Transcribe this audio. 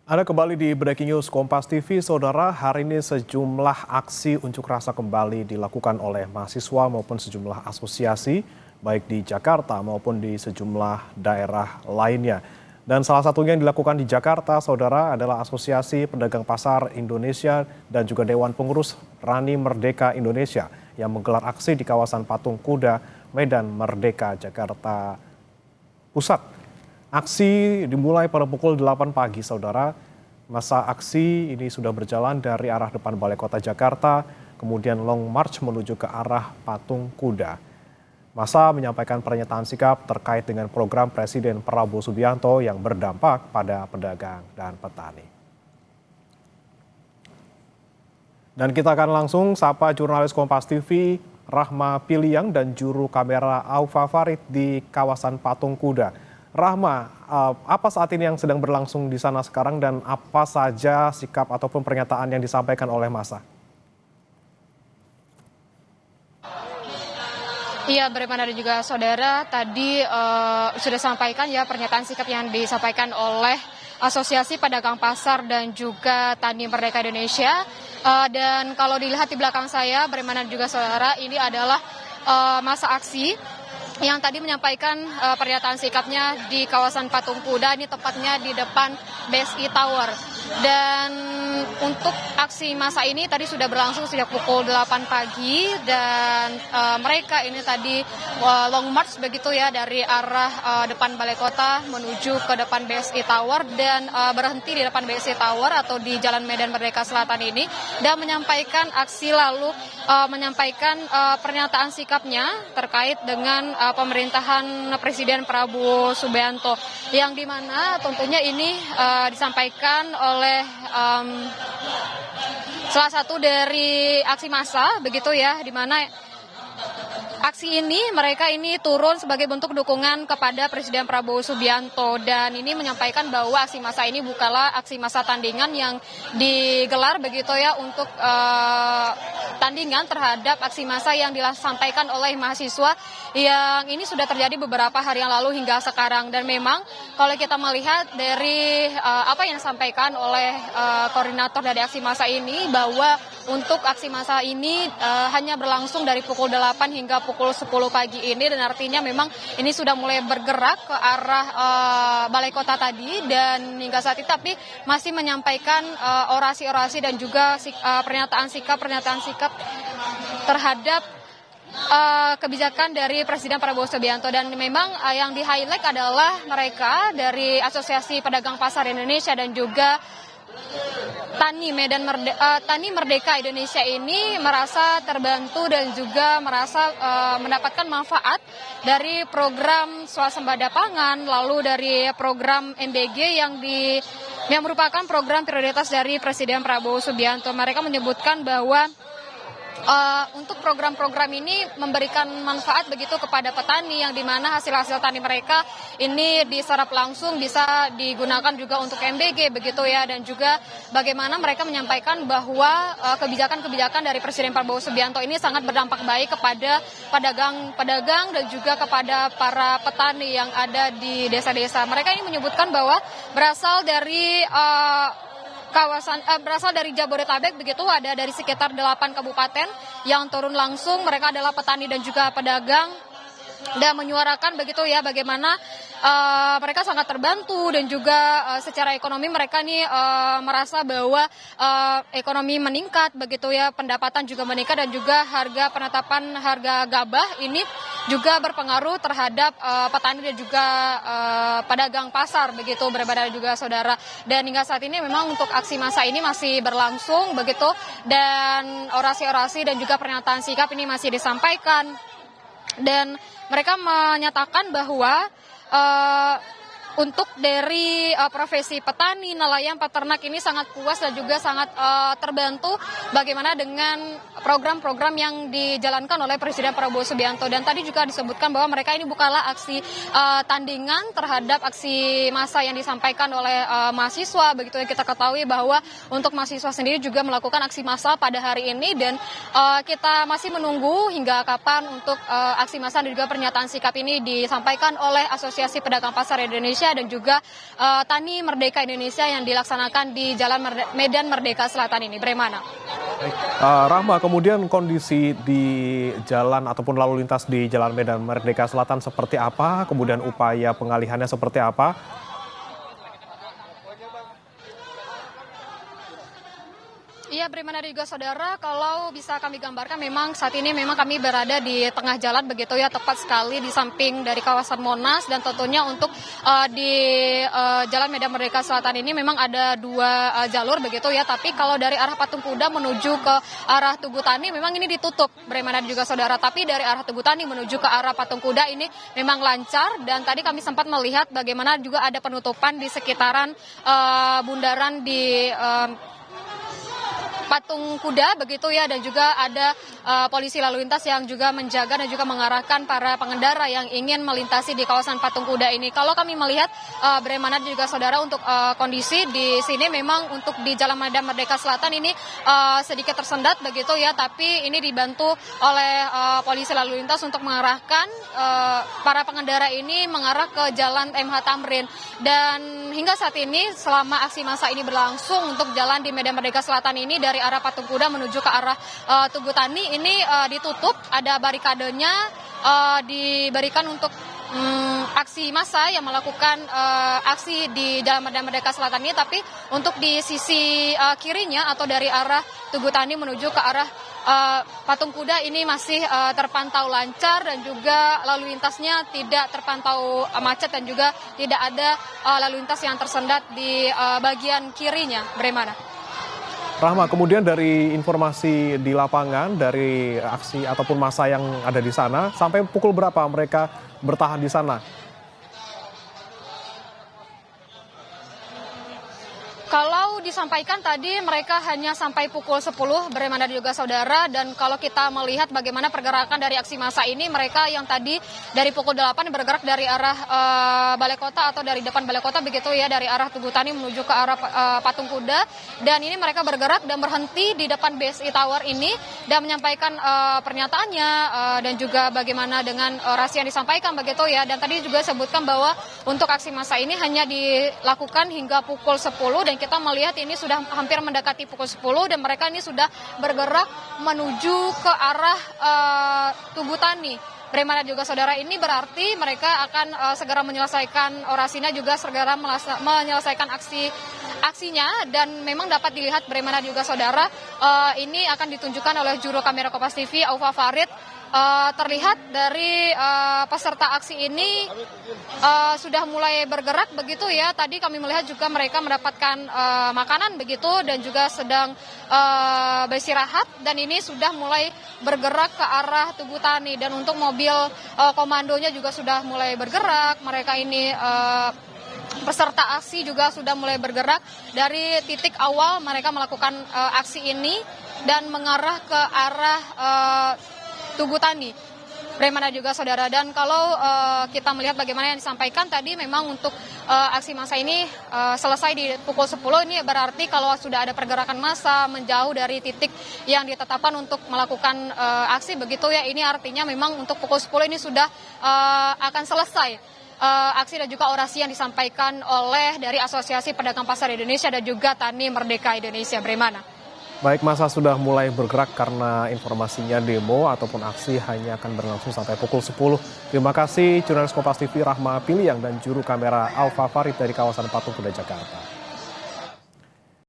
Ada kembali di Breaking News Kompas TV, Saudara. Hari ini sejumlah aksi unjuk rasa kembali dilakukan oleh mahasiswa maupun sejumlah asosiasi, baik di Jakarta maupun di sejumlah daerah lainnya. Dan salah satunya yang dilakukan di Jakarta, Saudara, adalah Asosiasi Pedagang Pasar Indonesia dan juga Dewan Pengurus Rani Merdeka Indonesia yang menggelar aksi di kawasan Patung Kuda, Medan Merdeka, Jakarta Pusat. Aksi dimulai pada pukul 8 pagi, Saudara. Masa aksi ini sudah berjalan dari arah depan Balai Kota Jakarta, kemudian long march menuju ke arah Patung Kuda. Masa menyampaikan pernyataan sikap terkait dengan program Presiden Prabowo Subianto yang berdampak pada pedagang dan petani. Dan kita akan langsung sapa jurnalis Kompas TV, Rahma Piliang dan juru kamera Aufa Farid di kawasan Patung Kuda. Rahma, apa saat ini yang sedang berlangsung di sana sekarang dan apa saja sikap ataupun pernyataan yang disampaikan oleh massa? Iya, bagaimana juga saudara tadi sudah sampaikan ya pernyataan sikap yang disampaikan oleh Asosiasi Pedagang Pasar dan juga Tani Merdeka Indonesia. Dan kalau dilihat di belakang saya, bagaimana juga saudara, ini adalah masa aksi yang tadi menyampaikan pernyataan sikapnya di kawasan Patung Kuda, ini tepatnya di depan BSI Tower. Dan untuk aksi massa ini tadi sudah berlangsung sejak pukul 8 pagi dan mereka ini tadi long march begitu ya dari arah depan Balai Kota menuju ke depan BSI Tower dan berhenti di depan BSI Tower atau di Jalan Medan Merdeka Selatan ini dan menyampaikan aksi lalu menyampaikan pernyataan sikapnya terkait dengan pemerintahan Presiden Prabowo Subianto yang dimana tentunya ini disampaikan oleh salah satu dari aksi massa begitu ya, di mana aksi ini mereka ini turun sebagai bentuk dukungan kepada Presiden Prabowo Subianto dan ini menyampaikan bahwa aksi massa ini bukanlah aksi massa tandingan yang digelar begitu ya untuk tandingan terhadap aksi massa yang disampaikan oleh mahasiswa yang ini sudah terjadi beberapa hari yang lalu hingga sekarang. Dan memang kalau kita melihat dari apa yang disampaikan oleh koordinator dari aksi massa ini bahwa untuk aksi massa ini hanya berlangsung dari pukul 8 hingga pukul 10 pagi ini dan artinya memang ini sudah mulai bergerak ke arah Balai Kota tadi dan hingga saat itu tapi masih menyampaikan orasi-orasi dan juga pernyataan sikap terhadap kebijakan dari Presiden Prabowo Subianto. Dan memang yang di-highlight adalah mereka dari Asosiasi Pedagang Pasar Indonesia dan juga Tani Merdeka Indonesia ini merasa terbantu dan juga merasa mendapatkan manfaat dari program swasembada pangan, lalu dari program MBG yang merupakan program prioritas dari Presiden Prabowo Subianto. Mereka menyebutkan bahwa untuk program-program ini memberikan manfaat begitu kepada petani yang dimana hasil-hasil tani mereka ini diserap langsung bisa digunakan juga untuk MBG begitu ya, dan juga bagaimana mereka menyampaikan bahwa kebijakan-kebijakan dari Presiden Prabowo Subianto ini sangat berdampak baik kepada pedagang dan juga kepada para petani yang ada di desa-desa. Mereka ini menyebutkan bahwa berasal dari berasal dari Jabodetabek begitu, ada dari sekitar 8 kabupaten yang turun langsung. Mereka adalah petani dan juga pedagang dan menyuarakan begitu ya bagaimana mereka sangat terbantu dan juga secara ekonomi mereka nih merasa bahwa ekonomi meningkat begitu ya, pendapatan juga meningkat dan juga penetapan harga gabah ini juga berpengaruh terhadap petani dan juga pedagang pasar begitu berbeda juga saudara. Dan hingga saat ini memang untuk aksi massa ini masih berlangsung begitu dan orasi-orasi dan juga pernyataan sikap ini masih disampaikan. Dan mereka menyatakan bahwa untuk dari profesi petani, nelayan, peternak ini sangat puas dan juga sangat terbantu bagaimana dengan program-program yang dijalankan oleh Presiden Prabowo Subianto. Dan tadi juga disebutkan bahwa mereka ini bukanlah aksi tandingan terhadap aksi massa yang disampaikan oleh mahasiswa. Begitu yang kita ketahui bahwa untuk mahasiswa sendiri juga melakukan aksi massa pada hari ini dan kita masih menunggu hingga kapan untuk aksi massa dan juga pernyataan sikap ini disampaikan oleh Asosiasi Pedagang Pasar Indonesia Indonesia dan juga Tani Merdeka Indonesia yang dilaksanakan di Jalan Medan Merdeka Selatan ini. Bagaimana? Baik, Rahma, kemudian kondisi di jalan ataupun lalu lintas di Jalan Medan Merdeka Selatan seperti apa? Kemudian upaya pengalihannya seperti apa? Iya, Brimana dan juga saudara, kalau bisa kami gambarkan memang saat ini memang kami berada di tengah jalan begitu ya, tepat sekali di samping dari kawasan Monas, dan tentunya untuk di Jalan Medan Merdeka Selatan ini memang ada dua jalur begitu ya, tapi kalau dari arah Patung Kuda menuju ke arah Tugu Tani memang ini ditutup, Brimana dan juga saudara, tapi dari arah Tugu Tani menuju ke arah Patung Kuda ini memang lancar, dan tadi kami sempat melihat bagaimana juga ada penutupan di sekitaran bundaran di Patung Kuda begitu ya, dan juga ada polisi lalu lintas yang juga menjaga dan juga mengarahkan para pengendara yang ingin melintasi di kawasan Patung Kuda ini. Kalau kami melihat Bagaimana juga saudara untuk kondisi di sini memang untuk di Jalan Medan Merdeka Selatan ini sedikit tersendat begitu ya, tapi ini dibantu oleh polisi lalu lintas untuk mengarahkan para pengendara ini mengarah ke Jalan MH Tamrin. Dan hingga saat ini selama aksi massa ini berlangsung untuk jalan di Medan Merdeka Selatan ini dari arah Patung Kuda menuju ke arah Tugu Tani ini ditutup, ada barikadenya diberikan untuk aksi massa yang melakukan aksi di Jalan Medan Merdeka Selatan ini, tapi untuk di sisi kirinya atau dari arah Tugu Tani menuju ke arah Patung Kuda ini masih terpantau lancar dan juga lalu lintasnya tidak terpantau macet dan juga tidak ada lalu lintas yang tersendat di bagian kirinya. Bagaimana? Rahma, kemudian dari informasi di lapangan, dari aksi ataupun massa yang ada di sana, sampai pukul berapa mereka bertahan di sana? Kalau disampaikan tadi mereka hanya sampai pukul 10, Bagaimana juga saudara, dan kalau kita melihat bagaimana pergerakan dari aksi massa ini, mereka yang tadi dari pukul 8 bergerak dari arah Balai Kota atau dari depan Balai Kota begitu ya, dari arah Tugu Tani menuju ke arah Patung Kuda, dan ini mereka bergerak dan berhenti di depan BSI Tower ini dan menyampaikan pernyataannya dan juga bagaimana dengan orasi yang disampaikan begitu ya, dan tadi juga sebutkan bahwa untuk aksi massa ini hanya dilakukan hingga pukul 10 dan kita melihat ini sudah hampir mendekati pukul 10 dan mereka ini sudah bergerak menuju ke arah Tugu Tani. Bagaimana juga saudara, ini berarti mereka akan segera menyelesaikan orasinya, juga segera menyelesaikan aksinya, dan memang dapat dilihat Bagaimana juga saudara, ini akan ditunjukkan oleh juru kamera Kompas TV Aufa Farid. Terlihat dari peserta aksi ini sudah mulai bergerak begitu ya. Tadi kami melihat juga mereka mendapatkan makanan begitu dan juga sedang beristirahat, dan ini sudah mulai bergerak ke arah Tugu Tani, dan untuk mobil komandonya juga sudah mulai bergerak. Mereka ini peserta aksi juga sudah mulai bergerak dari titik awal mereka melakukan aksi ini dan mengarah ke arah Tugu Tani. Bagaimana juga saudara, dan kalau kita melihat bagaimana yang disampaikan tadi, memang untuk aksi massa ini selesai di pukul 10, ini berarti kalau sudah ada pergerakan massa menjauh dari titik yang ditetapkan untuk melakukan aksi begitu ya, ini artinya memang untuk pukul 10 ini sudah akan selesai aksi dan juga orasi yang disampaikan oleh dari Asosiasi Pedagang Pasar Indonesia dan juga Tani Merdeka Indonesia. Bagaimana? Baik, massa sudah mulai bergerak karena informasinya demo ataupun aksi hanya akan berlangsung sampai pukul 10. Terima kasih jurnalis Kompas TV Rahma Piliang dan juru kamera Aufa Farid dari kawasan Patung Kuda Jakarta.